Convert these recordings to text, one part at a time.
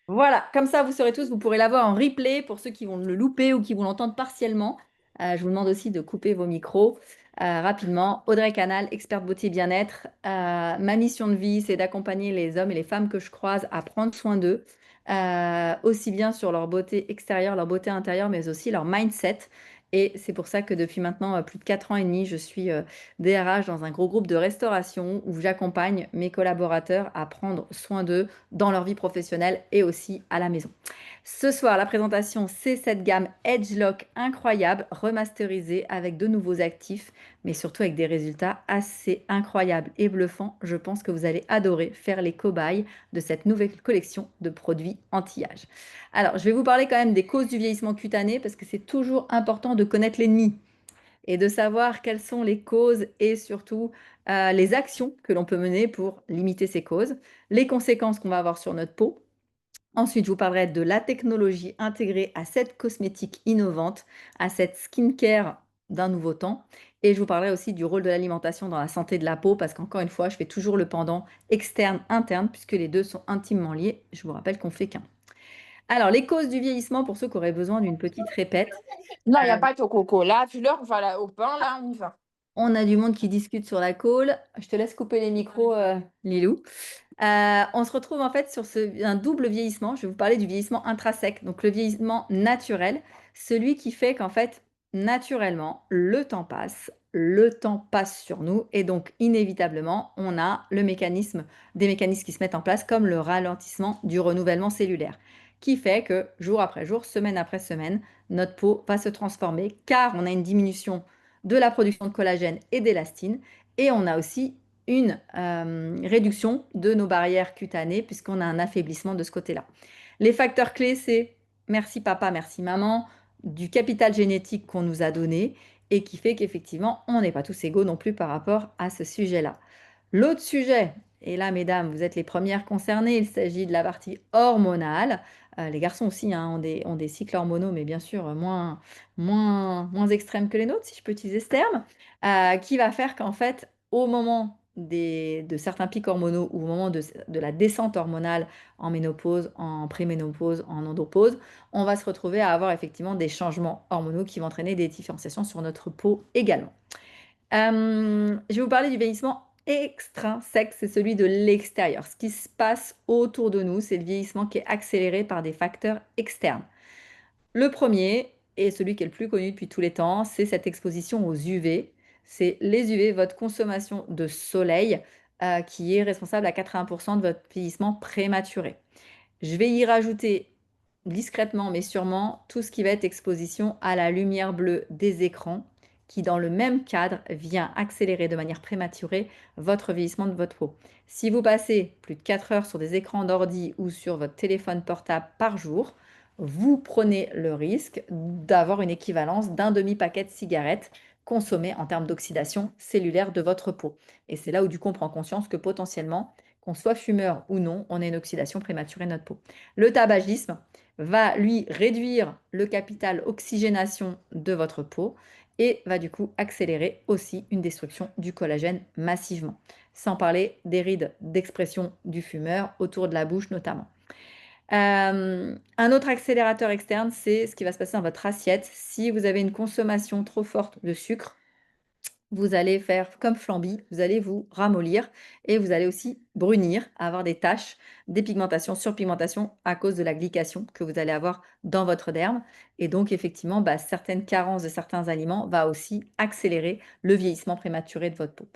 Voilà, comme ça, vous saurez tous, vous pourrez l'avoir en replay pour ceux qui vont le louper ou qui vont l'entendre partiellement. Je vous demande aussi de couper vos micros rapidement. Audrey Canal, experte beauté bien-être. Ma mission de vie, c'est d'accompagner les hommes et les femmes que je croise à prendre soin d'eux, aussi bien sur leur beauté extérieure, leur beauté intérieure, mais aussi leur mindset. Et c'est pour ça que depuis maintenant plus de 4 ans et demi, je suis DRH dans un gros groupe de restauration où j'accompagne mes collaborateurs à prendre soin d'eux dans leur vie professionnelle et aussi à la maison. Ce soir, la présentation, c'est cette gamme Edgelock incroyable, remasterisée avec de nouveaux actifs, mais surtout avec des résultats assez incroyables et bluffants. Je pense que vous allez adorer faire les cobayes de cette nouvelle collection de produits anti-âge. Alors, je vais vous parler quand même des causes du vieillissement cutané parce que c'est toujours important de connaître l'ennemi et de savoir quelles sont les causes et surtout les actions que l'on peut mener pour limiter ces causes, les conséquences qu'on va avoir sur notre peau. Ensuite, je vous parlerai de la technologie intégrée à cette cosmétique innovante, à cette skincare d'un nouveau temps. Et je vous parlerai aussi du rôle de l'alimentation dans la santé de la peau, parce qu'encore une fois, je fais toujours le pendant externe-interne, puisque les deux sont intimement liés. Je vous rappelle qu'on fait qu'un. Alors, les causes du vieillissement, pour ceux qui auraient besoin d'une petite répète. Non, il n'y a Euh, pas de coco. Là, tu leur vas là, au pain, là, on y va. On a du monde qui discute sur la call. Je te laisse couper les micros, Lilou. On se retrouve en fait sur un double vieillissement. Je vais vous parler du vieillissement intrinsèque, donc le vieillissement naturel, celui qui fait qu'en fait, naturellement, le temps passe sur nous et donc inévitablement, on a des mécanismes qui se mettent en place comme le ralentissement du renouvellement cellulaire, qui fait que jour après jour, semaine après semaine, notre peau va se transformer car on a une diminution de la production de collagène et d'élastine et on a aussi une réduction de nos barrières cutanées puisqu'on a un affaiblissement de ce côté-là. Les facteurs clés, c'est merci papa, merci maman, du capital génétique qu'on nous a donné et qui fait qu'effectivement, on n'est pas tous égaux non plus par rapport à ce sujet-là. L'autre sujet, et là, mesdames, vous êtes les premières concernées, il s'agit de la partie hormonale. Les garçons aussi hein, ont des cycles hormonaux, mais bien sûr moins extrêmes que les nôtres, si je peux utiliser ce terme, qui va faire qu'en fait, au moment de certains pics hormonaux ou au moment de la descente hormonale en ménopause, en préménopause, en andropause, on va se retrouver à avoir effectivement des changements hormonaux qui vont entraîner des différenciations sur notre peau également. Je vais vous parler du vieillissement extrinsèque, c'est celui de l'extérieur. Ce qui se passe autour de nous, c'est le vieillissement qui est accéléré par des facteurs externes. Le premier, et celui qui est le plus connu depuis tous les temps, c'est cette exposition aux UV. C'est les UV, votre consommation de soleil, qui est responsable à 80% de votre vieillissement prématuré. Je vais y rajouter discrètement, mais sûrement, tout ce qui va être exposition à la lumière bleue des écrans, qui dans le même cadre vient accélérer de manière prématurée votre vieillissement de votre peau. Si vous passez plus de 4 heures sur des écrans d'ordi ou sur votre téléphone portable par jour, vous prenez le risque d'avoir une équivalence d'un demi-paquet de cigarettes consommées en termes d'oxydation cellulaire de votre peau. Et c'est là où du coup on prend conscience que potentiellement, qu'on soit fumeur ou non, on a une oxydation prématurée de notre peau. Le tabagisme va lui réduire le capital oxygénation de votre peau et va du coup accélérer aussi une destruction du collagène massivement. Sans parler des rides d'expression du fumeur autour de la bouche notamment. Un autre accélérateur externe, c'est ce qui va se passer dans votre assiette. Si vous avez une consommation trop forte de sucre, vous allez faire comme Flamby, vous allez vous ramollir et vous allez aussi brunir, avoir des taches, des pigmentations, surpigmentations à cause de la glycation que vous allez avoir dans votre derme. Et donc, effectivement, certaines carences de certains aliments va aussi accélérer le vieillissement prématuré de votre peau.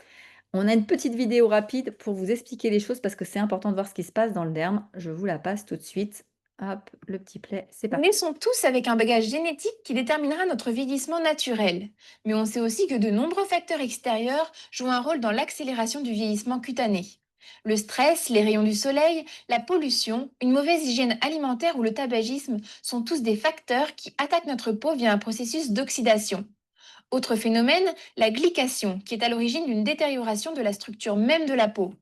On a une petite vidéo rapide pour vous expliquer les choses parce que c'est important de voir ce qui se passe dans le derme. Je vous la passe tout de suite. Hop, le petit play, c'est Nous parti. naissons tous avec un bagage génétique qui déterminera notre vieillissement naturel. Mais on sait aussi que de nombreux facteurs extérieurs jouent un rôle dans l'accélération du vieillissement cutané. Le stress, les rayons du soleil, la pollution, une mauvaise hygiène alimentaire ou le tabagisme sont tous des facteurs qui attaquent notre peau via un processus d'oxydation. Autre phénomène, la glycation, qui est à l'origine d'une détérioration de la structure même de la peau.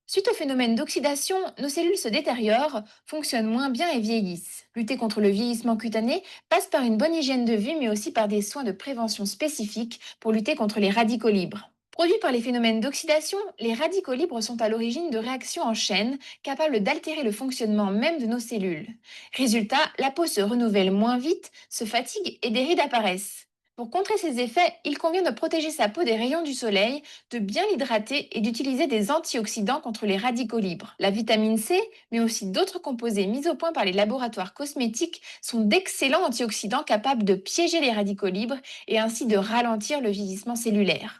Suite au phénomène d'oxydation, nos cellules se détériorent, fonctionnent moins bien et vieillissent. Lutter contre le vieillissement cutané passe par une bonne hygiène de vie, mais aussi par des soins de prévention spécifiques pour lutter contre les radicaux libres. Produits par les phénomènes d'oxydation, les radicaux libres sont à l'origine de réactions en chaîne capables d'altérer le fonctionnement même de nos cellules. Résultat, la peau se renouvelle moins vite, se fatigue et des rides apparaissent. Pour contrer ces effets, il convient de protéger sa peau des rayons du soleil, de bien l'hydrater et d'utiliser des antioxydants contre les radicaux libres. La vitamine C, mais aussi d'autres composés mis au point par les laboratoires cosmétiques, sont d'excellents antioxydants capables de piéger les radicaux libres et ainsi de ralentir le vieillissement cellulaire.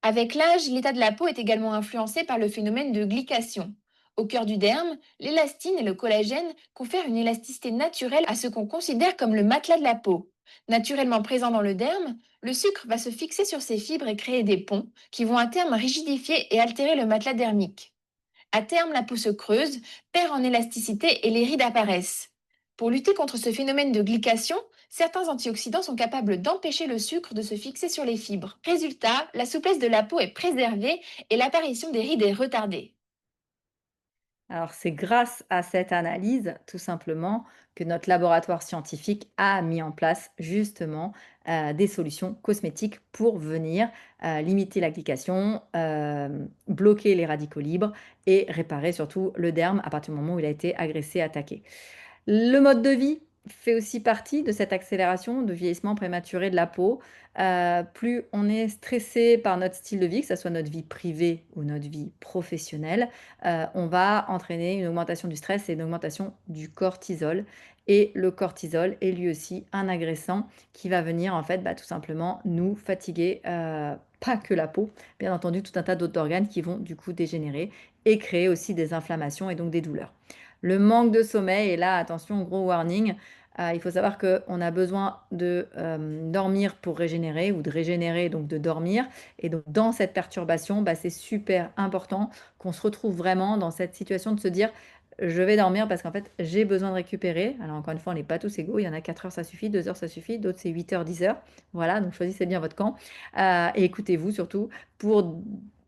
Avec l'âge, l'état de la peau est également influencé par le phénomène de glycation. Au cœur du derme, l'élastine et le collagène confèrent une élasticité naturelle à ce qu'on considère comme le matelas de la peau. Naturellement présent dans le derme, le sucre va se fixer sur ces fibres et créer des ponts qui vont à terme rigidifier et altérer le matelas dermique. À terme, la peau se creuse, perd en élasticité et les rides apparaissent. Pour lutter contre ce phénomène de glycation, certains antioxydants sont capables d'empêcher le sucre de se fixer sur les fibres. Résultat, la souplesse de la peau est préservée et l'apparition des rides est retardée. Alors, c'est grâce à cette analyse, tout simplement, que notre laboratoire scientifique a mis en place justement des solutions cosmétiques pour venir limiter la glycation, bloquer les radicaux libres et réparer surtout le derme à partir du moment où il a été agressé, attaqué. Le mode de vie fait aussi partie de cette accélération de vieillissement prématuré de la peau. Plus on est stressé par notre style de vie, que ça soit notre vie privée ou notre vie professionnelle, on va entraîner une augmentation du stress et une augmentation du cortisol. Et le cortisol est lui aussi un agressant qui va venir en fait, tout simplement nous fatiguer, pas que la peau, bien entendu tout un tas d'autres organes qui vont du coup dégénérer et créer aussi des inflammations et donc des douleurs. Le manque de sommeil, et là, attention, gros warning, il faut savoir qu'on a besoin de dormir pour régénérer ou de régénérer, donc de dormir. Et donc, dans cette perturbation, c'est super important qu'on se retrouve vraiment dans cette situation de se dire, je vais dormir parce qu'en fait, j'ai besoin de récupérer. Alors, encore une fois, on n'est pas tous égaux. Il y en a 4 heures, ça suffit, 2 heures, ça suffit, d'autres, c'est 8 heures, 10 heures. Voilà, donc choisissez bien votre camp. Et écoutez-vous surtout pour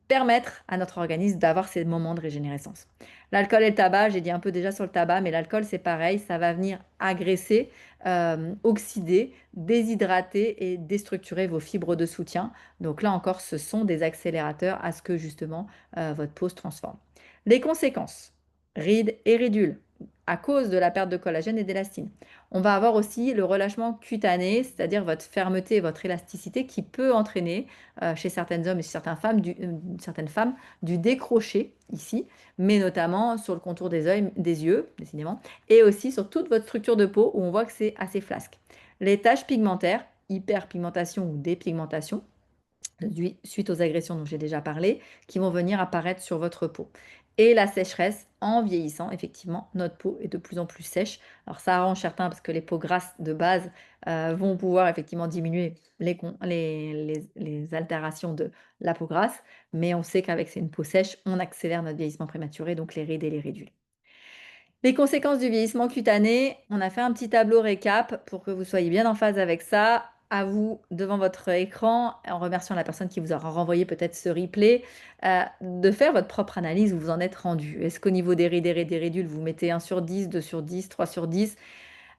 permettre à notre organisme d'avoir ces moments de régénérescence. L'alcool et le tabac, j'ai dit un peu déjà sur le tabac, mais l'alcool, c'est pareil, ça va venir agresser, oxyder, déshydrater et déstructurer vos fibres de soutien. Donc là encore, ce sont des accélérateurs à ce que justement votre peau se transforme. Les conséquences, rides et ridules, à cause de la perte de collagène et d'élastine. On va avoir aussi le relâchement cutané, c'est-à-dire votre fermeté et votre élasticité qui peut entraîner chez certains hommes et chez certaines femmes du décroché ici, mais notamment sur le contour des yeux, décidément, et aussi sur toute votre structure de peau où on voit que c'est assez flasque. Les taches pigmentaires, hyperpigmentation ou dépigmentation, suite aux agressions dont j'ai déjà parlé, qui vont venir apparaître sur votre peau. Et la sécheresse, en vieillissant, effectivement, notre peau est de plus en plus sèche. Alors ça arrange certains parce que les peaux grasses de base vont pouvoir effectivement diminuer les altérations de la peau grasse, mais on sait qu'avec une peau sèche, on accélère notre vieillissement prématuré, donc les rides et les ridules. Les conséquences du vieillissement cutané, on a fait un petit tableau récap pour que vous soyez bien en phase avec ça. À vous, devant votre écran, en remerciant la personne qui vous aura renvoyé peut-être ce replay, de faire votre propre analyse où vous en êtes rendu. Est-ce qu'au niveau des rides et des ridules, vous mettez 1 sur 10, 2 sur 10, 3 sur 10?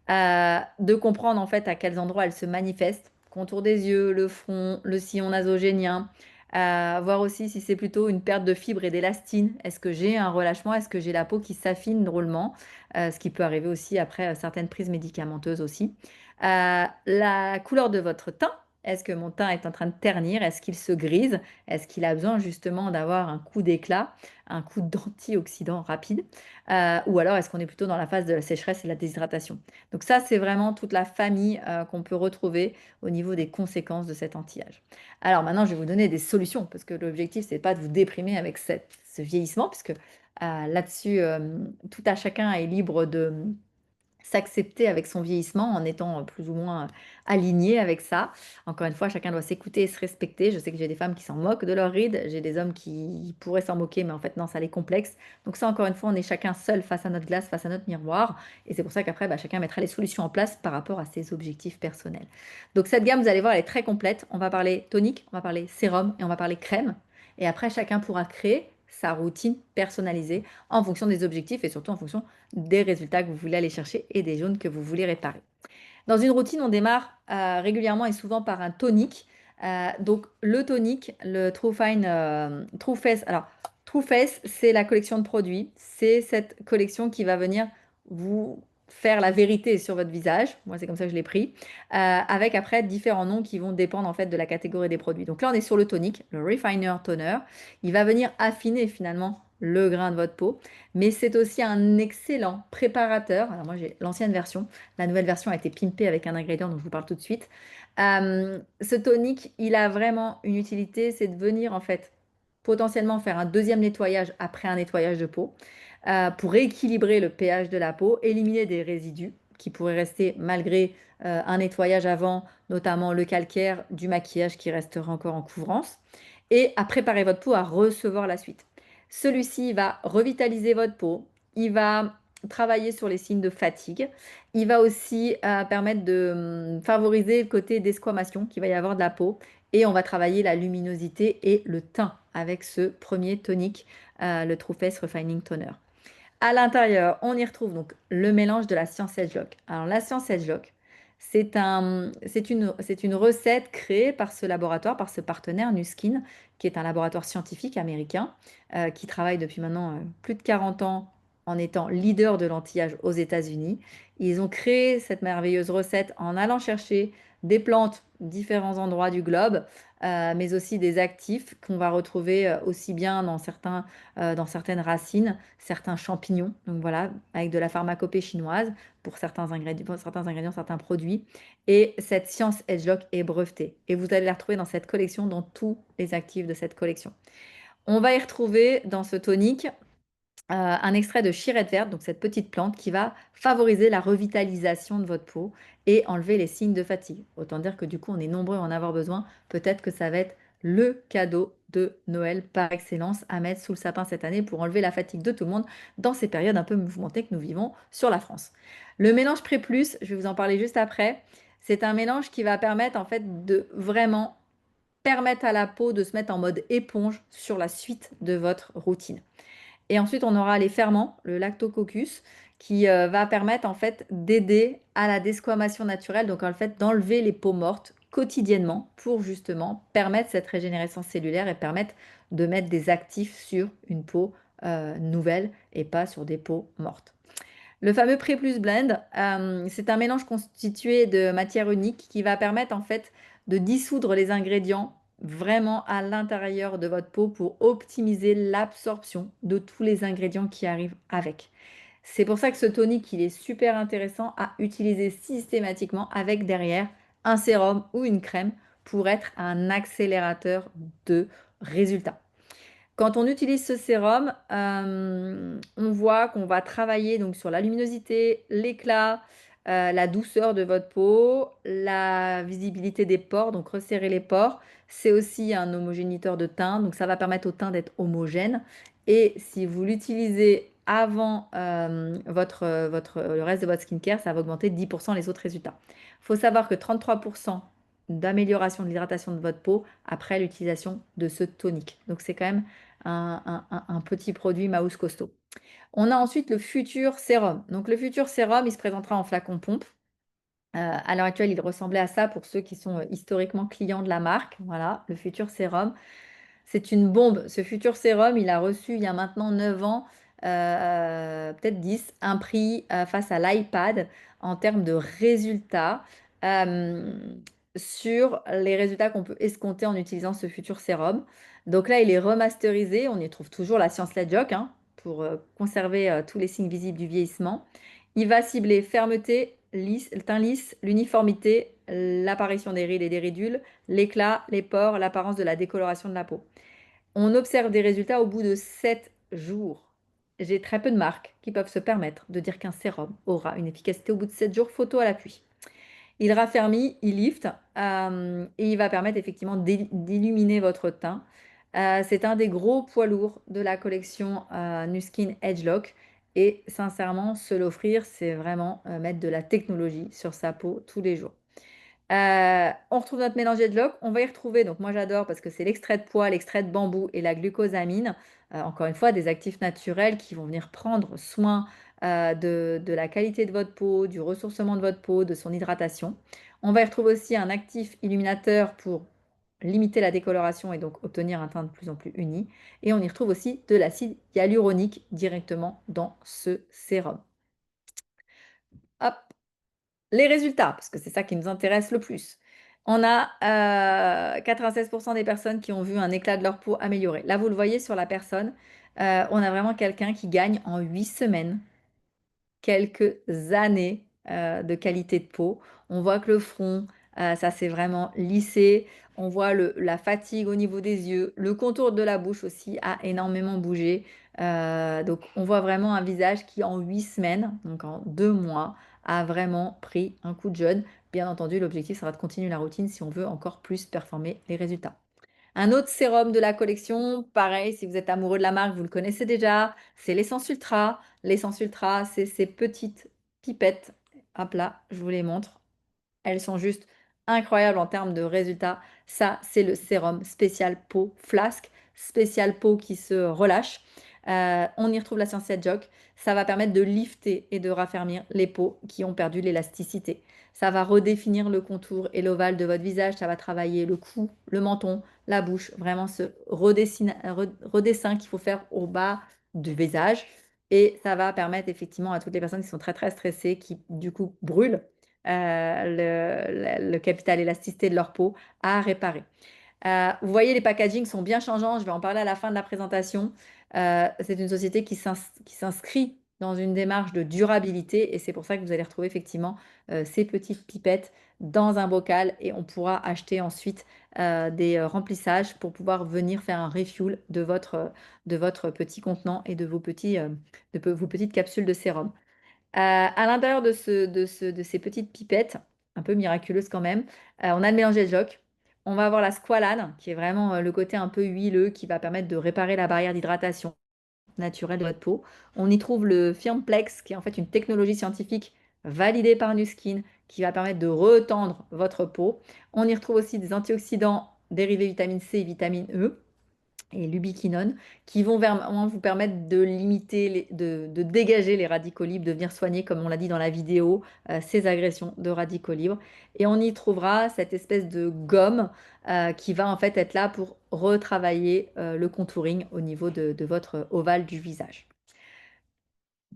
De comprendre en fait à quels endroits elles se manifestent, contour des yeux, le front, le sillon nasogénien, voir aussi si c'est plutôt une perte de fibres et d'élastine. Est-ce que j'ai un relâchement? Est-ce que j'ai la peau qui s'affine drôlement? Ce qui peut arriver aussi après certaines prises médicamenteuses aussi. La couleur de votre teint. Est-ce que mon teint est en train de ternir? Est-ce qu'il se grise? Est-ce qu'il a besoin justement d'avoir un coup d'éclat, un coup d'antioxydant rapide? Ou alors est-ce qu'on est plutôt dans la phase de la sécheresse et de la déshydratation? Donc ça, c'est vraiment toute la famille qu'on peut retrouver au niveau des conséquences de cet anti-âge. Alors maintenant, je vais vous donner des solutions parce que l'objectif, c'est pas de vous déprimer avec ce vieillissement, puisque là-dessus, tout à chacun est libre de s'accepter avec son vieillissement en étant plus ou moins aligné avec ça. Encore une fois, chacun doit s'écouter et se respecter. Je sais que j'ai des femmes qui s'en moquent de leurs rides, j'ai des hommes qui pourraient s'en moquer, mais en fait non, ça les complexe. Donc ça, encore une fois, on est chacun seul face à notre glace, face à notre miroir. Et c'est pour ça qu'après, chacun mettra les solutions en place par rapport à ses objectifs personnels. Donc cette gamme, vous allez voir, elle est très complète. On va parler tonique, on va parler sérum et on va parler crème. Et après, chacun pourra créer sa routine personnalisée en fonction des objectifs et surtout en fonction des résultats que vous voulez aller chercher et des zones que vous voulez réparer. Dans une routine, on démarre régulièrement et souvent par un tonique. Donc, le tonique, le True Fine, True Face. Alors, True Face, c'est la collection de produits. C'est cette collection qui va venir vous faire la vérité sur votre visage. Moi, c'est comme ça que je l'ai pris. Avec après différents noms qui vont dépendre en fait de la catégorie des produits. Donc là, on est sur le tonique, le Refiner Toner. Il va venir affiner finalement le grain de votre peau. Mais c'est aussi un excellent préparateur. Alors moi, j'ai l'ancienne version. La nouvelle version a été pimpée avec un ingrédient dont je vous parle tout de suite. Ce tonique, il a vraiment une utilité, c'est de venir en fait potentiellement faire un deuxième nettoyage après un nettoyage de peau pour rééquilibrer le pH de la peau, éliminer des résidus qui pourraient rester malgré un nettoyage avant, notamment le calcaire du maquillage qui restera encore en couvrance, et à préparer votre peau à recevoir la suite. Celui-ci va revitaliser votre peau, il va travailler sur les signes de fatigue, il va aussi permettre de favoriser le côté desquamation qu'il va y avoir de la peau, et on va travailler la luminosité et le teint avec ce premier tonique, le True Face Refining Toner. À l'intérieur, on y retrouve donc le mélange de la Science Edgelock. Alors la Science Edgelock, c'est une recette créée par ce laboratoire, par ce partenaire Nuskin, qui est un laboratoire scientifique américain qui travaille depuis maintenant plus de 40 ans en étant leader de l'anti-âge aux États-Unis. Ils ont créé cette merveilleuse recette en allant chercher des plantes, différents endroits du globe, mais aussi des actifs qu'on va retrouver aussi bien dans certaines racines, certains champignons, donc voilà, avec de la pharmacopée chinoise pour certains ingrédients, certains produits. Et cette science Edgelock est brevetée. Et vous allez la retrouver dans cette collection, dans tous les actifs de cette collection. On va y retrouver dans ce tonique un extrait de chirette verte, donc cette petite plante qui va favoriser la revitalisation de votre peau et enlever les signes de fatigue. Autant dire que du coup, on est nombreux à en avoir besoin. Peut-être que ça va être le cadeau de Noël par excellence à mettre sous le sapin cette année pour enlever la fatigue de tout le monde dans ces périodes un peu mouvementées que nous vivons sur la France. Le mélange Pré Plus, je vais vous en parler juste après, c'est un mélange qui va permettre en fait de vraiment permettre à la peau de se mettre en mode éponge sur la suite de votre routine. Et ensuite, on aura les ferments, le lactococcus, qui va permettre en fait d'aider à la desquamation naturelle, donc en fait d'enlever les peaux mortes quotidiennement pour justement permettre cette régénérescence cellulaire et permettre de mettre des actifs sur une peau nouvelle et pas sur des peaux mortes. Le fameux Pré Plus Blend, c'est un mélange constitué de matières uniques qui va permettre en fait de dissoudre les ingrédients vraiment à l'intérieur de votre peau pour optimiser l'absorption de tous les ingrédients qui arrivent avec. C'est pour ça que ce tonique, il est super intéressant à utiliser systématiquement avec derrière un sérum ou une crème pour être un accélérateur de résultats. Quand on utilise ce sérum, on voit qu'on va travailler donc sur la luminosité, l'éclat, la douceur de votre peau, la visibilité des pores, donc resserrer les pores. C'est aussi un homogéniteur de teint, donc ça va permettre au teint d'être homogène. Et si vous l'utilisez avant le reste de votre skincare, ça va augmenter de 10% les autres résultats. Il faut savoir que 33% d'amélioration de l'hydratation de votre peau après l'utilisation de ce tonique. Donc c'est quand même un petit produit mouse costaud. On a ensuite le futur sérum. Donc le futur sérum, il se présentera en flacon pompe. À l'heure actuelle, il ressemblait à ça pour ceux qui sont historiquement clients de la marque. Voilà, le futur sérum. C'est une bombe. Ce futur sérum, il a reçu il y a maintenant 9 ans, peut-être 10, un prix face à l'iPad en termes de résultats euh, sur les résultats qu'on peut escompter en utilisant ce futur sérum. Donc là, il est remasterisé. On y trouve toujours la science Ledjoc pour conserver tous les signes visibles du vieillissement. Il va cibler fermeté, le teint lisse, l'uniformité, l'apparition des rides et des ridules, l'éclat, les pores, l'apparence de la décoloration de la peau. On observe des résultats au bout de 7 jours. J'ai très peu de marques qui peuvent se permettre de dire qu'un sérum aura une efficacité au bout de 7 jours, photo à l'appui. Il raffermit, il lift et il va permettre effectivement d'illuminer votre teint. C'est un des gros poids lourds de la collection Nuskin Edgelock et sincèrement, se l'offrir, c'est vraiment mettre de la technologie sur sa peau tous les jours. On retrouve notre mélange de loc. On va y retrouver, donc moi j'adore parce que c'est l'extrait de pois, l'extrait de bambou et la glucosamine. Encore une fois, des actifs naturels qui vont venir prendre soin de la qualité de votre peau, du ressourcement de votre peau, de son hydratation. On va y retrouver aussi un actif illuminateur pour limiter la décoloration et donc obtenir un teint de plus en plus uni. Et on y retrouve aussi de l'acide hyaluronique directement dans ce sérum. Hop, les résultats, parce que c'est ça qui nous intéresse le plus. On a 96% des personnes qui ont vu un éclat de leur peau amélioré. Là, vous le voyez sur la personne, on a vraiment quelqu'un qui gagne en 8 semaines quelques années de qualité de peau. On voit que le front, ça s'est vraiment lissé. On voit la fatigue au niveau des yeux. Le contour de la bouche aussi a énormément bougé. Donc, on voit vraiment un visage qui, en 8 semaines, donc en 2 mois, a vraiment pris un coup de jeune. Bien entendu, l'objectif sera de continuer la routine si on veut encore plus performer les résultats. Un autre sérum de la collection, pareil, si vous êtes amoureux de la marque, vous le connaissez déjà, c'est l'Essence Ultra. L'Essence Ultra, c'est ces petites pipettes. Hop là, je vous les montre. Elles sont juste incroyables en termes de résultats. Ça, c'est le sérum spécial peau flasque, spécial peau qui se relâche. On y retrouve la Scientia Jock. Ça va permettre de lifter et de raffermir les peaux qui ont perdu l'élasticité. Ça va redéfinir le contour et l'ovale de votre visage. Ça va travailler le cou, le menton, la bouche. Vraiment ce redessin qu'il faut faire au bas du visage. Et ça va permettre effectivement à toutes les personnes qui sont très très stressées, qui du coup brûlent le capital élasticité de leur peau à réparer. Vous voyez, les packagings sont bien changeants. Je vais en parler à la fin de la présentation. C'est une société qui s'inscrit dans une démarche de durabilité et c'est pour ça que vous allez retrouver effectivement ces petites pipettes dans un bocal et on pourra acheter ensuite des remplissages pour pouvoir venir faire un refuel de votre petit contenant et de vos petites capsules de sérum. À l'intérieur de ces petites pipettes, un peu miraculeuses quand même, on a le mélangel Jock. On va avoir la squalane, qui est vraiment le côté un peu huileux, qui va permettre de réparer la barrière d'hydratation naturelle de votre peau. On y trouve le Firmplex, qui est en fait une technologie scientifique validée par Nuskin, qui va permettre de retendre votre peau. On y retrouve aussi des antioxydants dérivés vitamine C et vitamine E et l'ubiquinone, qui vont vraiment vous permettre de limiter, de dégager les radicaux libres, de venir soigner, comme on l'a dit dans la vidéo, ces agressions de radicaux libres. Et on y trouvera cette espèce de gomme qui va en fait être là pour retravailler le contouring au niveau de votre ovale du visage.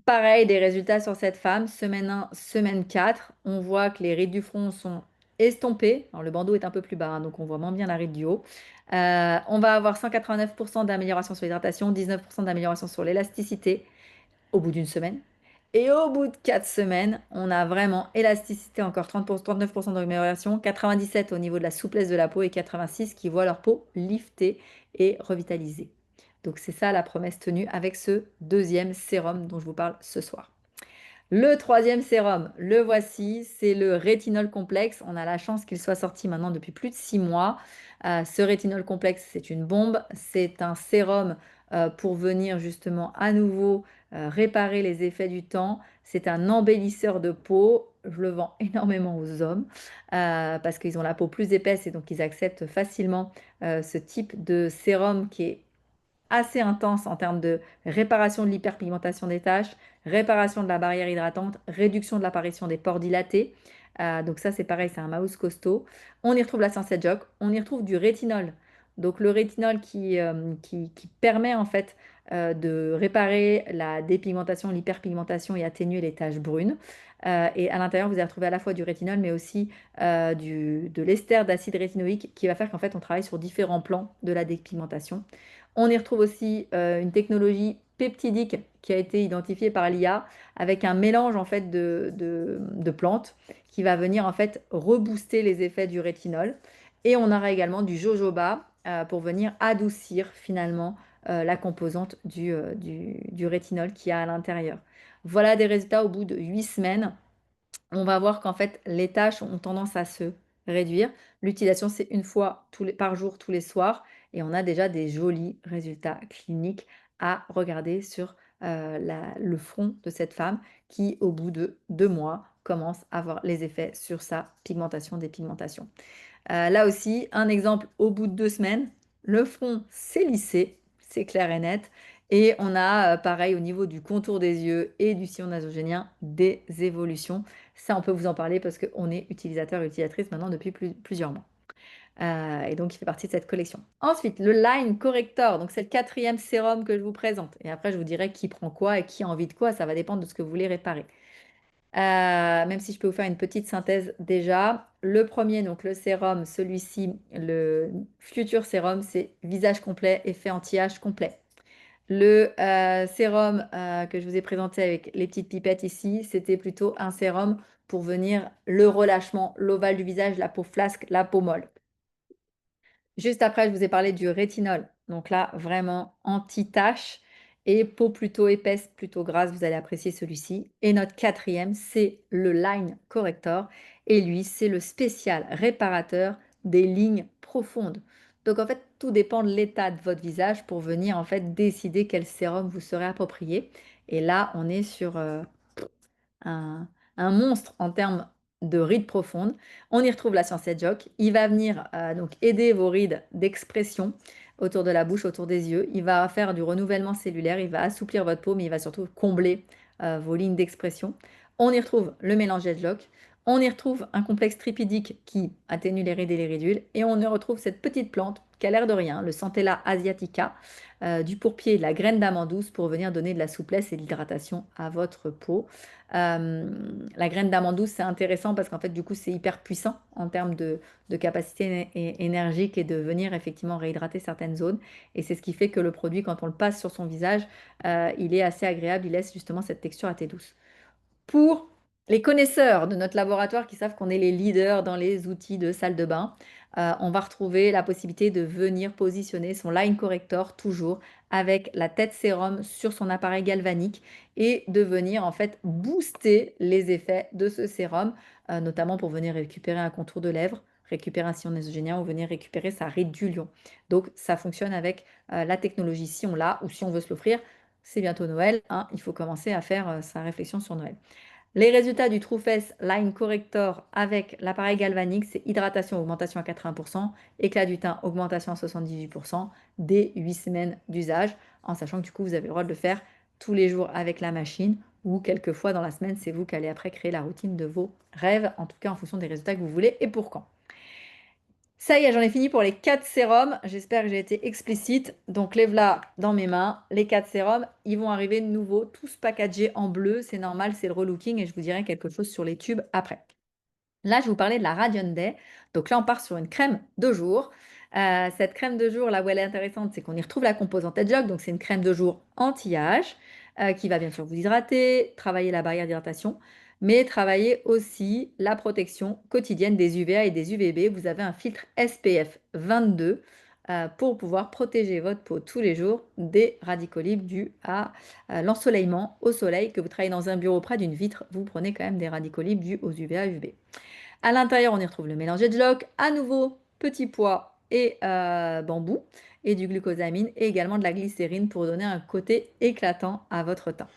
Pareil, des résultats sur cette femme, semaine 1, semaine 4, on voit que les rides du front sont estompées. Alors, le bandeau est un peu plus bas, hein, donc on voit moins bien la ride du haut. On va avoir 189% d'amélioration sur l'hydratation, 19% d'amélioration sur l'élasticité au bout d'une semaine. Et au bout de 4 semaines, on a vraiment élasticité, encore 39% d'amélioration, 97 au niveau de la souplesse de la peau et 86 qui voient leur peau liftée et revitalisée. Donc c'est ça la promesse tenue avec ce deuxième sérum dont je vous parle ce soir. Le troisième sérum, le voici, c'est le rétinol complexe. On a la chance qu'il soit sorti maintenant depuis plus de 6 mois. Ce rétinol complexe, c'est une bombe. C'est un sérum pour venir justement à nouveau réparer les effets du temps. C'est un embellisseur de peau. Je le vends énormément aux hommes parce qu'ils ont la peau plus épaisse et donc ils acceptent facilement ce type de sérum qui est assez intense en termes de réparation de l'hyperpigmentation des taches, réparation de la barrière hydratante, réduction de l'apparition des pores dilatés. Donc ça, c'est pareil, c'est un mouse costaud. On y retrouve la Sensei Jock, on y retrouve du rétinol. Donc le rétinol qui permet en fait de réparer la dépigmentation, l'hyperpigmentation et atténuer les taches brunes. Et à l'intérieur, vous allez retrouver à la fois du rétinol, mais aussi de l'ester d'acide rétinoïque qui va faire qu'en fait, on travaille sur différents plans de la dépigmentation. On y retrouve aussi une technologie peptidique qui a été identifiée par l'IA avec un mélange en fait de plantes qui va venir en fait rebooster les effets du rétinol. Et on aura également du jojoba pour venir adoucir finalement la composante du rétinol qu'il y a à l'intérieur. Voilà des résultats au bout de 8 semaines. On va voir qu'en fait, les tâches ont tendance à se réduire. L'utilisation, c'est une fois par jour, tous les soirs. Et on a déjà des jolis résultats cliniques à regarder sur le front de cette femme qui, au bout de 2 mois, commence à avoir les effets sur sa pigmentation, dépigmentation. Là aussi, un exemple au bout de 2 semaines, le front s'est lissé, c'est clair et net. Et on a, pareil, au niveau du contour des yeux et du sillon nasogénien, des évolutions. Ça, on peut vous en parler parce qu'on est utilisateur et utilisatrice maintenant depuis plusieurs mois. Et donc, il fait partie de cette collection. Ensuite, le Line Corrector. Donc, c'est le quatrième sérum que je vous présente. Et après, je vous dirai qui prend quoi et qui a envie de quoi. Ça va dépendre de ce que vous voulez réparer. Même si je peux vous faire une petite synthèse déjà. Le premier, donc le sérum, celui-ci, le Future Sérum, c'est visage complet, effet anti-âge complet. Le sérum que je vous ai présenté avec les petites pipettes ici, c'était plutôt un sérum pour venir le relâchement, l'ovale du visage, la peau flasque, la peau molle. Juste après, je vous ai parlé du rétinol. Donc là, vraiment anti-tache et peau plutôt épaisse, plutôt grasse. Vous allez apprécier celui-ci. Et notre quatrième, c'est le Line Corrector. Et lui, c'est le spécial réparateur des lignes profondes. Donc en fait, tout dépend de l'état de votre visage pour venir en fait décider quel sérum vous serait approprié. Et là, on est sur un, un monstre en termes de rides profondes. On y retrouve la Science Jock. Il va venir donc aider vos rides d'expression autour de la bouche, autour des yeux. Il va faire du renouvellement cellulaire, il va assouplir votre peau, mais il va surtout combler vos lignes d'expression. On y retrouve le mélange Lock. On y retrouve un complexe tripidique qui atténue les rides et les ridules. Et on y retrouve cette petite plante qui a l'air de rien, le Centella asiatica, du pourpier et de la graine d'amande douce pour venir donner de la souplesse et de l'hydratation à votre peau. La graine d'amande douce, c'est intéressant parce qu'en fait, du coup, c'est hyper puissant en termes de capacité énergique et de venir effectivement réhydrater certaines zones. Et c'est ce qui fait que le produit, quand on le passe sur son visage, il est assez agréable, il laisse justement cette texture assez douce. Pour les connaisseurs de notre laboratoire qui savent qu'on est les leaders dans les outils de salle de bain, on va retrouver la possibilité de venir positionner son line corrector toujours avec la tête sérum sur son appareil galvanique et de venir en fait booster les effets de ce sérum, notamment pour venir récupérer un contour de lèvres, récupérer un sillon nasogénien ou venir récupérer sa ride du lion. Donc ça fonctionne avec la technologie si on l'a ou si on veut se l'offrir. C'est bientôt Noël, hein, il faut commencer à faire sa réflexion sur Noël. Les résultats du TrueFace Line Corrector avec l'appareil galvanique, c'est hydratation, augmentation à 80%, éclat du teint, augmentation à 78% dès 8 semaines d'usage, en sachant que du coup, vous avez le droit de le faire tous les jours avec la machine ou quelques fois dans la semaine, c'est vous qui allez après créer la routine de vos rêves, en tout cas en fonction des résultats que vous voulez et pour quand. Ça y est, j'en ai fini pour les 4 sérums. J'espère que j'ai été explicite. Donc, les voilà dans mes mains. Les 4 sérums, ils vont arriver de nouveau, tous packagés en bleu. C'est normal, c'est le relooking et je vous dirai quelque chose sur les tubes après. Là, je vais vous parler de la Radiant Day. Donc là, on part sur une crème de jour. Cette crème de jour, là où elle est intéressante, c'est qu'on y retrouve la composante Edgelock. Donc c'est une crème de jour anti-âge qui va bien sûr vous hydrater, travailler la barrière d'hydratation, mais travailler aussi la protection quotidienne des UVA et des UVB. Vous avez un filtre SPF 22 pour pouvoir protéger votre peau tous les jours des radicaux libres dus à l'ensoleillement au soleil. Que vous travaillez dans un bureau près d'une vitre, vous prenez quand même des radicaux libres dus aux UVA et UVB. À l'intérieur, on y retrouve le mélange Edgelock, à nouveau petit pois et bambou, et du glucosamine, et également de la glycérine pour donner un côté éclatant à votre teint.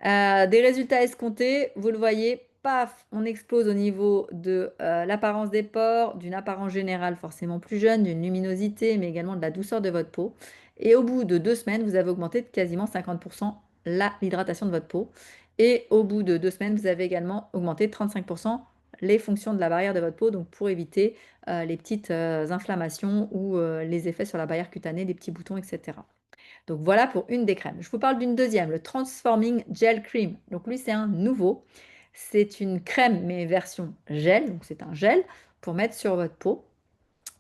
Des résultats escomptés, vous le voyez, paf, on explose au niveau de l'apparence des pores, d'une apparence générale forcément plus jeune, d'une luminosité, mais également de la douceur de votre peau. Et au bout de 2 semaines, vous avez augmenté de quasiment 50% l'hydratation de votre peau. Et au bout de 2 semaines, vous avez également augmenté de 35% les fonctions de la barrière de votre peau, donc pour éviter les petites inflammations ou les effets sur la barrière cutanée, des petits boutons, etc. Donc voilà pour une des crèmes. Je vous parle d'une deuxième, le Transforming Gel Cream. Donc lui, c'est un nouveau. C'est une crème, mais version gel. Donc c'est un gel pour mettre sur votre peau.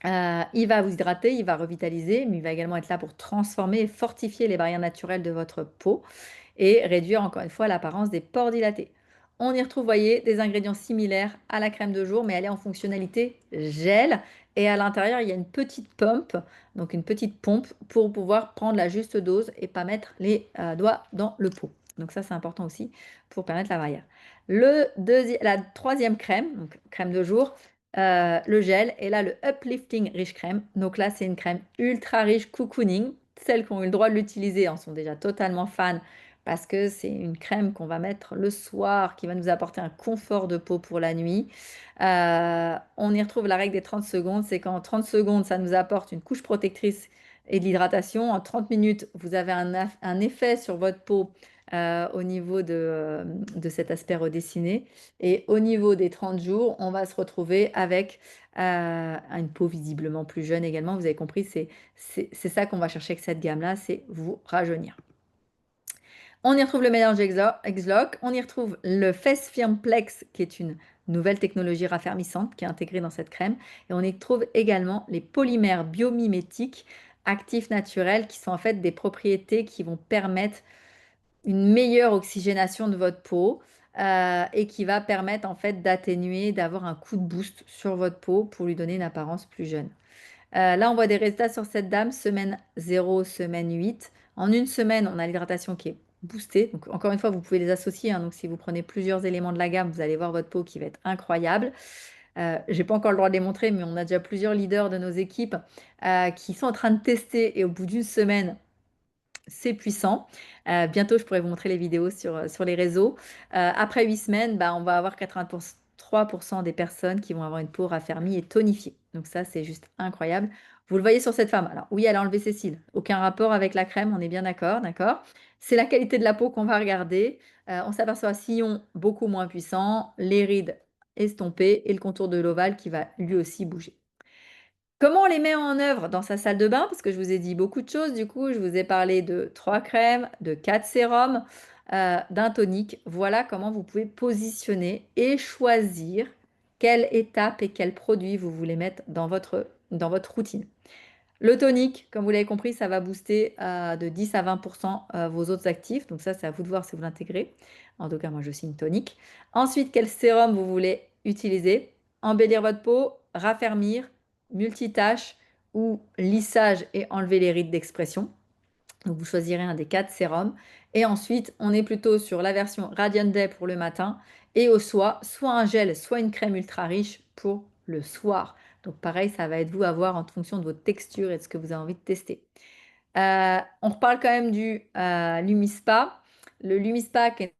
Il va vous hydrater, il va revitaliser, mais il va également être là pour transformer et fortifier les barrières naturelles de votre peau et réduire encore une fois l'apparence des pores dilatés. On y retrouve, voyez, des ingrédients similaires à la crème de jour, mais elle est en fonctionnalité gel. Et à l'intérieur, il y a une petite pump, donc une petite pompe pour pouvoir prendre la juste dose et pas mettre les doigts dans le pot. Donc ça, c'est important aussi pour permettre la barrière. La troisième crème, donc crème de jour, le gel. Et là, le Uplifting Rich Crème. Donc là, c'est une crème ultra riche cocooning. Celles qui ont eu le droit de l'utiliser en sont déjà totalement fans parce que c'est une crème qu'on va mettre le soir qui va nous apporter un confort de peau pour la nuit. On y retrouve la règle des 30 secondes, c'est qu'en 30 secondes, ça nous apporte une couche protectrice et de l'hydratation. En 30 minutes, vous avez un effet sur votre peau au niveau de cet aspect redessiné. Et au niveau des 30 jours, on va se retrouver avec une peau visiblement plus jeune également. Vous avez compris, c'est ça qu'on va chercher avec cette gamme-là, c'est vous rajeunir. On y retrouve le mélange Exlock, on y retrouve le Face Firm Plex, qui est une nouvelle technologie raffermissante qui est intégrée dans cette crème. Et on y trouve également les polymères biomimétiques actifs naturels, qui sont en fait des propriétés qui vont permettre une meilleure oxygénation de votre peau et qui va permettre en fait d'atténuer, d'avoir un coup de boost sur votre peau pour lui donner une apparence plus jeune. Là, on voit des résultats sur cette dame, semaine 0, semaine 8. En une semaine, on a l'hydratation qui est boostée. Donc, encore une fois, vous pouvez les associer, hein. Donc, si vous prenez plusieurs éléments de la gamme, vous allez voir votre peau qui va être incroyable. Je n'ai pas encore le droit de les montrer, mais on a déjà plusieurs leaders de nos équipes qui sont en train de tester et au bout d'une semaine, c'est puissant. Bientôt, je pourrai vous montrer les vidéos sur les réseaux. Après 8 semaines, bah, on va avoir 83% des personnes qui vont avoir une peau raffermie et tonifiée. Donc ça, c'est juste incroyable. Vous le voyez sur cette femme. Alors oui, elle a enlevé ses cils. Aucun rapport avec la crème, on est bien d'accord, d'accord. C'est la qualité de la peau qu'on va regarder. On s'aperçoit un sillon beaucoup moins puissant, les rides estompées et le contour de l'ovale qui va lui aussi bouger. Comment on les met en œuvre dans sa salle de bain? Parce que je vous ai dit beaucoup de choses, du coup, je vous ai parlé de 3 crèmes, de 4 sérums, d'un tonique. Voilà comment vous pouvez positionner et choisir quelle étape et quel produit vous voulez mettre dans votre routine. Le tonique, comme vous l'avez compris, ça va booster de 10 à 20% vos autres actifs. Donc ça, c'est à vous de voir si vous l'intégrez. En tout cas, moi, je signe tonique. Ensuite, quel sérum vous voulez utiliser? Embellir votre peau, raffermir, multitâche ou lissage et enlever les rides d'expression. Donc, vous choisirez un des 4 sérums. Et ensuite, on est plutôt sur la version Radiant Day pour le matin et au soir, soit un gel, soit une crème ultra riche pour le soir. Donc, pareil, ça va être vous à voir en fonction de votre texture et de ce que vous avez envie de tester. On reparle quand même du Lumispa. Le Lumispa, qui est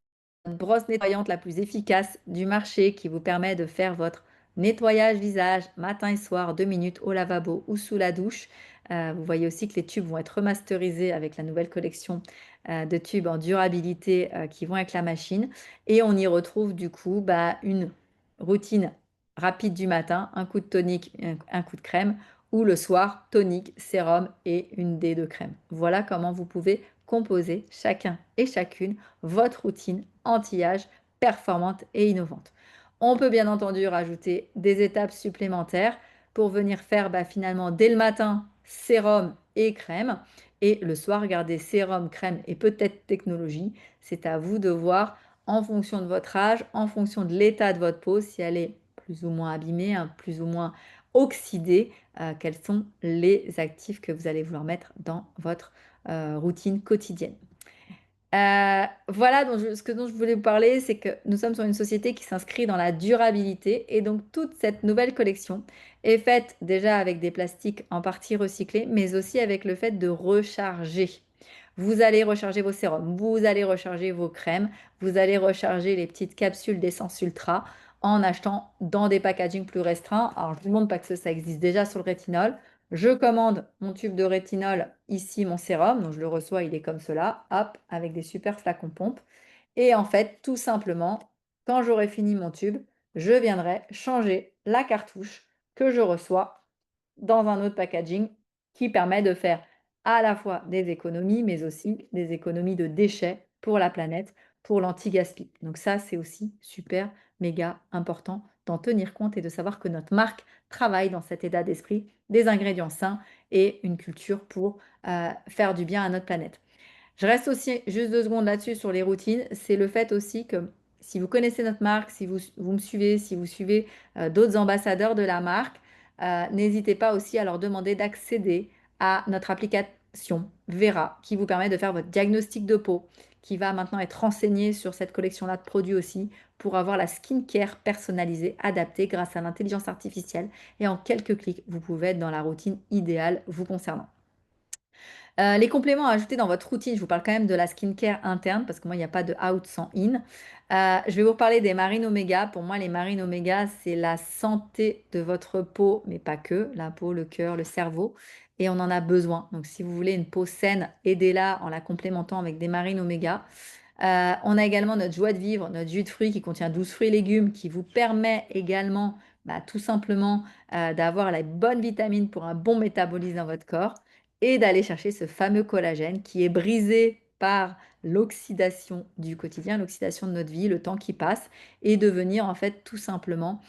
notre brosse nettoyante la plus efficace du marché, qui vous permet de faire votre nettoyage visage matin et soir, 2 minutes au lavabo ou sous la douche. Vous voyez aussi que les tubes vont être remasterisés avec la nouvelle collection de tubes en durabilité qui vont avec la machine. Et on y retrouve du coup une routine rapide du matin, un coup de tonique, un coup de crème, ou le soir, tonique, sérum et une des 2 crèmes. Voilà comment vous pouvez composer chacun et chacune votre routine anti-âge performante et innovante. On peut bien entendu rajouter des étapes supplémentaires pour venir faire finalement dès le matin sérum et crème et le soir garder sérum, crème et peut-être technologie. C'est à vous de voir en fonction de votre âge, en fonction de l'état de votre peau, si elle est plus ou moins abîmée, hein, plus ou moins oxydée, quels sont les actifs que vous allez vouloir mettre dans votre routine quotidienne. Voilà ce dont je voulais vous parler, c'est que nous sommes sur une société qui s'inscrit dans la durabilité et donc toute cette nouvelle collection est faite déjà avec des plastiques en partie recyclés, mais aussi avec le fait de recharger. Vous allez recharger vos sérums, vous allez recharger vos crèmes, vous allez recharger les petites capsules d'essence ultra en achetant dans des packagings plus restreints. Alors, je ne vous montre pas que ça existe déjà sur le rétinol. Je commande mon tube de rétinol, ici mon sérum, donc je le reçois, il est comme cela, hop, avec des super flacons pompe. Et en fait, tout simplement, quand j'aurai fini mon tube, je viendrai changer la cartouche que je reçois dans un autre packaging qui permet de faire à la fois des économies, mais aussi des économies de déchets pour la planète, pour l'anti-gaspi. Donc ça, c'est aussi super, méga important d'en tenir compte et de savoir que notre marque travaille dans cet état d'esprit des ingrédients sains et une culture pour faire du bien à notre planète. Je reste aussi juste 2 secondes là-dessus sur les routines. C'est le fait aussi que si vous connaissez notre marque, si vous me suivez, si vous suivez d'autres ambassadeurs de la marque, n'hésitez pas aussi à leur demander d'accéder à notre application Vera qui vous permet de faire votre diagnostic de peau, qui va maintenant être renseigné sur cette collection-là de produits aussi pour avoir la skincare personnalisée, adaptée grâce à l'intelligence artificielle. Et en quelques clics, vous pouvez être dans la routine idéale vous concernant. Les compléments à ajouter dans votre routine, je vous parle quand même de la skincare interne parce que moi, il n'y a pas de out sans in. Je vais vous reparler des marines oméga. Pour moi, les marines oméga, c'est la santé de votre peau, mais pas que, la peau, le cœur, le cerveau. Et on en a besoin. Donc, si vous voulez une peau saine, aidez-la en la complémentant avec des marines oméga. On a également notre joie de vivre, notre jus de fruits qui contient 12 fruits et légumes, qui vous permet également tout simplement d'avoir la bonne vitamine pour un bon métabolisme dans votre corps et d'aller chercher ce fameux collagène qui est brisé par l'oxydation du quotidien, l'oxydation de notre vie, le temps qui passe, et de venir en fait tout simplement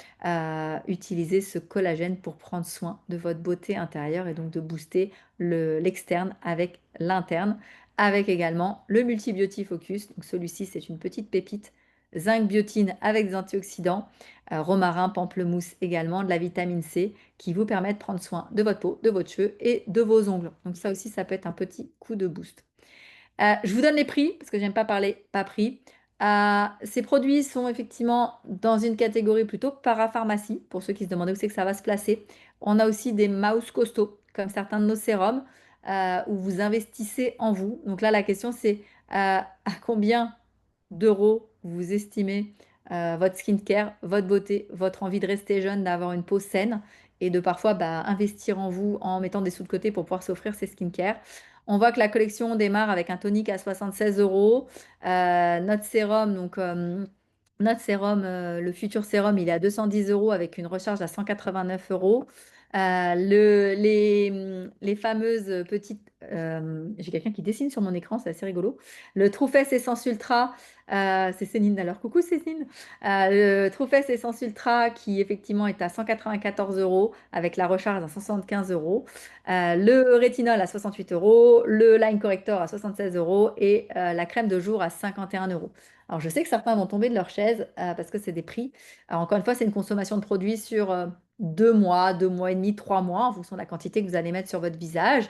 utiliser ce collagène pour prendre soin de votre beauté intérieure et donc de booster l'externe avec l'interne, avec également le Multibiotic Focus. Donc celui-ci, c'est une petite pépite, zinc biotine avec des antioxydants, romarin, pamplemousse également, de la vitamine C qui vous permet de prendre soin de votre peau, de votre cheveux et de vos ongles. Donc ça aussi, ça peut être un petit coup de boost. Je vous donne les prix parce que j'aime pas parler pas prix. Ces produits sont effectivement dans une catégorie plutôt parapharmacie, pour ceux qui se demandaient où c'est que ça va se placer. On a aussi des mouse costauds, comme certains de nos sérums, où vous investissez en vous. Donc là, la question, c'est à combien d'euros vous estimez votre skincare, votre beauté, votre envie de rester jeune, d'avoir une peau saine et de parfois investir en vous en mettant des sous de côté pour pouvoir s'offrir ces skincare. On voit que la collection démarre avec un tonique à 76 euros. Notre sérum, le futur sérum, il est à 210 euros avec une recharge à 189 euros. Les fameuses petites... j'ai quelqu'un qui dessine sur mon écran, c'est assez rigolo. Le True Face Essence Ultra, c'est Céline alors. Coucou Céline. Le True Face Essence Ultra qui effectivement est à 194 euros avec la recharge à 175 euros. Le rétinol à 68 euros, le line corrector à 76 euros et la crème de jour à 51 euros. Alors, je sais que certains vont tomber de leur chaise parce que c'est des prix. Alors, encore une fois, c'est une consommation de produits sur 2 mois, 2 mois et demi, 3 mois en fonction de la quantité que vous allez mettre sur votre visage.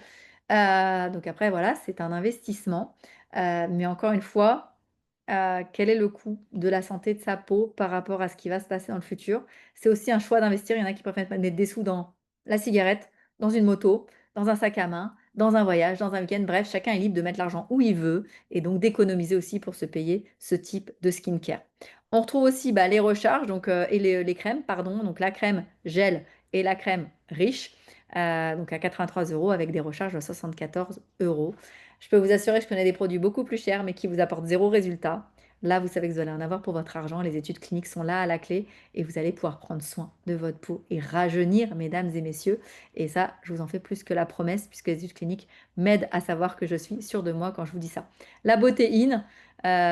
Donc après, voilà, c'est un investissement. Mais encore une fois, quel est le coût de la santé de sa peau par rapport à ce qui va se passer dans le futur? C'est aussi un choix d'investir. Il y en a qui préfèrent mettre des sous dans la cigarette, dans une moto, dans un sac à main, dans un voyage, dans un week-end. Bref, chacun est libre de mettre l'argent où il veut et donc d'économiser aussi pour se payer ce type de skincare. On retrouve aussi les recharges et les crèmes, pardon. Donc la crème gel et la crème riche, donc à 83 euros avec des recharges à 74 euros. Je peux vous assurer, je connais des produits beaucoup plus chers mais qui vous apportent zéro résultat. Là, vous savez que vous allez en avoir pour votre argent. Les études cliniques sont là à la clé et vous allez pouvoir prendre soin de votre peau et rajeunir, mesdames et messieurs. Et ça, je vous en fais plus que la promesse puisque les études cliniques m'aident à savoir que je suis sûre de moi quand je vous dis ça. La beauté in,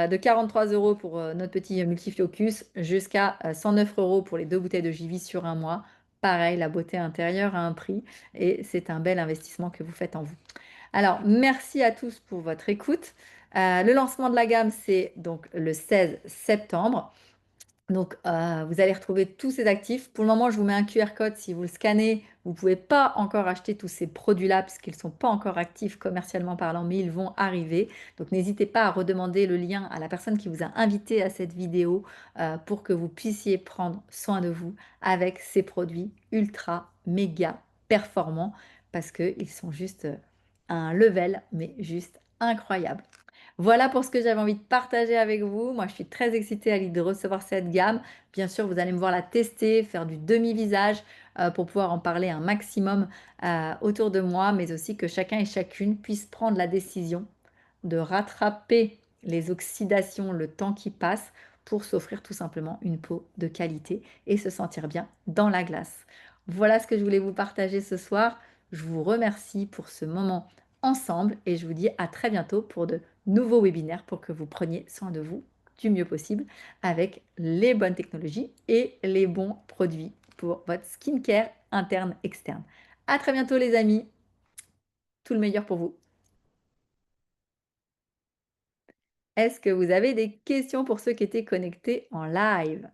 de 43 euros pour notre petit multifocus jusqu'à 109 euros pour les 2 bouteilles de Givy sur un mois. Pareil, la beauté intérieure a un prix et c'est un bel investissement que vous faites en vous. Alors, merci à tous pour votre écoute. Le lancement de la gamme, c'est donc le 16 septembre. Donc, vous allez retrouver tous ces actifs. Pour le moment, je vous mets un QR code. Si vous le scannez, vous ne pouvez pas encore acheter tous ces produits-là puisqu'ils ne sont pas encore actifs commercialement parlant, mais ils vont arriver. Donc, n'hésitez pas à redemander le lien à la personne qui vous a invité à cette vidéo pour que vous puissiez prendre soin de vous avec ces produits ultra, méga performants parce qu'ils sont juste à un level, mais juste incroyable. Voilà pour ce que j'avais envie de partager avec vous. Moi, je suis très excitée à l'idée de recevoir cette gamme. Bien sûr, vous allez me voir la tester, faire du demi-visage pour pouvoir en parler un maximum autour de moi, mais aussi que chacun et chacune puisse prendre la décision de rattraper les oxydations, le temps qui passe, pour s'offrir tout simplement une peau de qualité et se sentir bien dans la glace. Voilà ce que je voulais vous partager ce soir. Je vous remercie pour ce moment ensemble et je vous dis à très bientôt pour de nouveaux webinaires pour que vous preniez soin de vous du mieux possible avec les bonnes technologies et les bons produits pour votre skincare interne, externe. À très bientôt les amis. Tout le meilleur pour vous. Est-ce que vous avez des questions pour ceux qui étaient connectés en live?